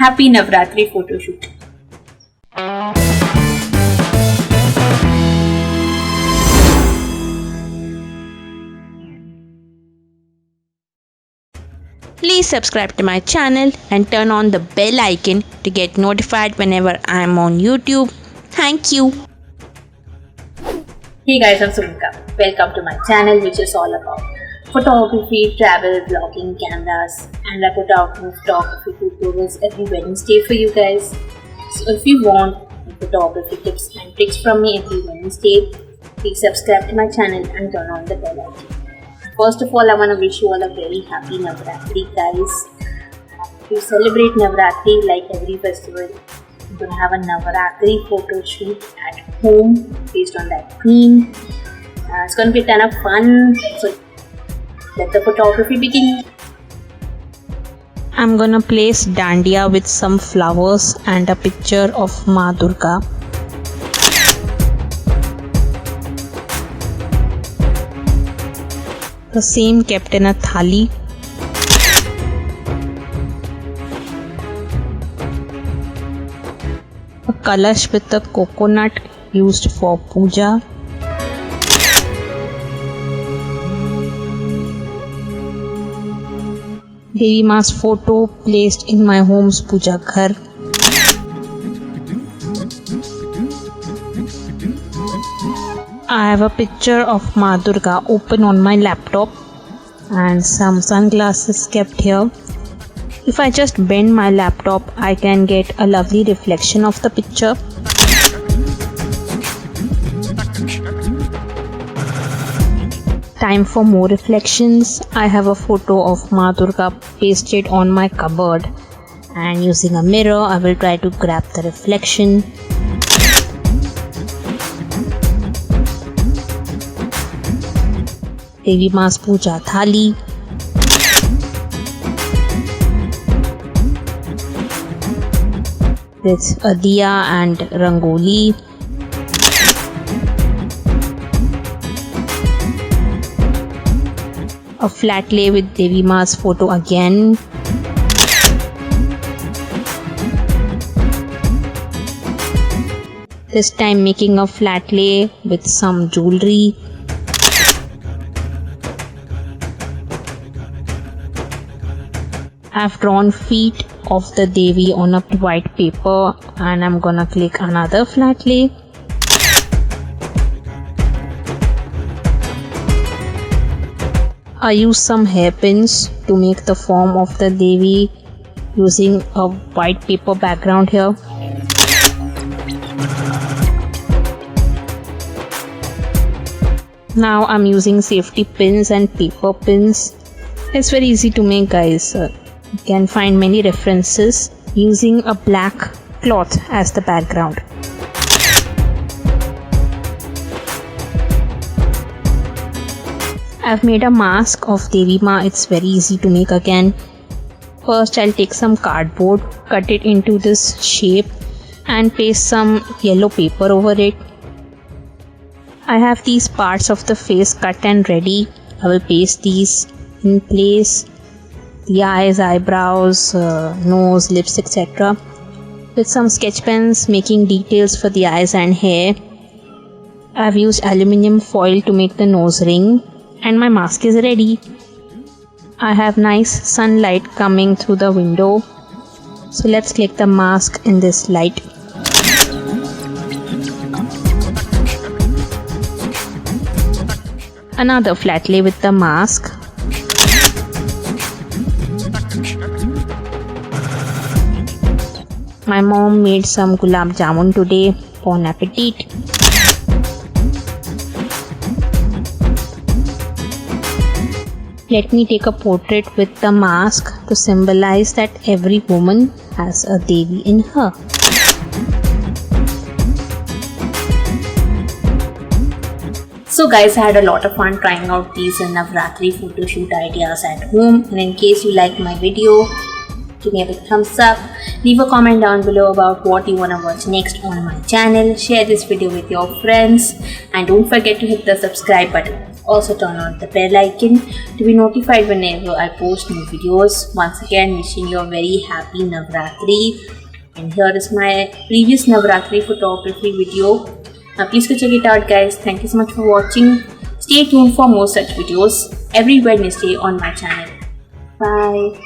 Happy Navratri photo shoot. Please subscribe to my channel and turn on the bell icon to get notified whenever I am on YouTube. Thank you. Hey guys, I'm Sumika. Welcome to my channel, which is all about photography, travel, vlogging, cameras, and I put out new photography tutorials every Wednesday for you guys. So if you want photography tips and tricks from me every Wednesday, please subscribe to my channel and turn on the bell icon. First of all, I want to wish you all a very happy Navratri, guys. To celebrate Navratri like every festival, we're going to have a Navratri photo shoot at home based on that theme. It's going to be a ton of fun. So let the photography begin. I'm gonna place dandiya with some flowers and a picture of Ma Durga. The same kept in a thali. A kalash with a coconut used for puja. Devi Ma's photo placed in my home's puja ghar. I have a picture of Ma Durga open on my laptop and some sunglasses kept here. If I just bend my laptop, I can get a lovely reflection of the picture. Time for more reflections. I have a photo of Ma Durga pasted on my cupboard, and using a mirror I will try to grab the reflection. Devi Ma's Puja Thali. With a diya and rangoli. A flat lay with Devi Ma's photo again. This time making a flat lay with some jewelry. I've drawn feet of the Devi on a white paper and I'm gonna click another flat lay. I use some hairpins to make the form of the Devi using a white paper background here. Now I'm using safety pins and paper pins. It's very easy to make, guys. You can find many references using a black cloth as the background. I've made a mask of Devi Ma. It's very easy to make again. First I'll take some cardboard, cut it into this shape and paste some yellow paper over it. I have these parts of the face cut and ready. I will paste these in place. The eyes, eyebrows, nose, lips, etc. With some sketch pens making details for the eyes and hair. I've used aluminium foil to make the nose ring and my mask is ready. I have nice sunlight coming through the window. So let's click the mask in this light. Another flat lay with the mask. My mom made some gulab jamun today. Bon appetit. Let me take a portrait with the mask to symbolize that every woman has a Devi in her. So guys, I had a lot of fun trying out these Navratri photo shoot ideas at home, and in case you like my video, give me a big thumbs up, leave a comment down below about what you want to watch next on my channel, share this video with your friends, and don't forget to hit the subscribe button. Also turn on the bell icon to be notified whenever I post new videos. Once again, wishing you a very happy Navratri. And here is my previous Navratri photography video. Now please go check it out, guys. Thank you so much for watching. Stay tuned for more such videos every Wednesday on my channel. Bye.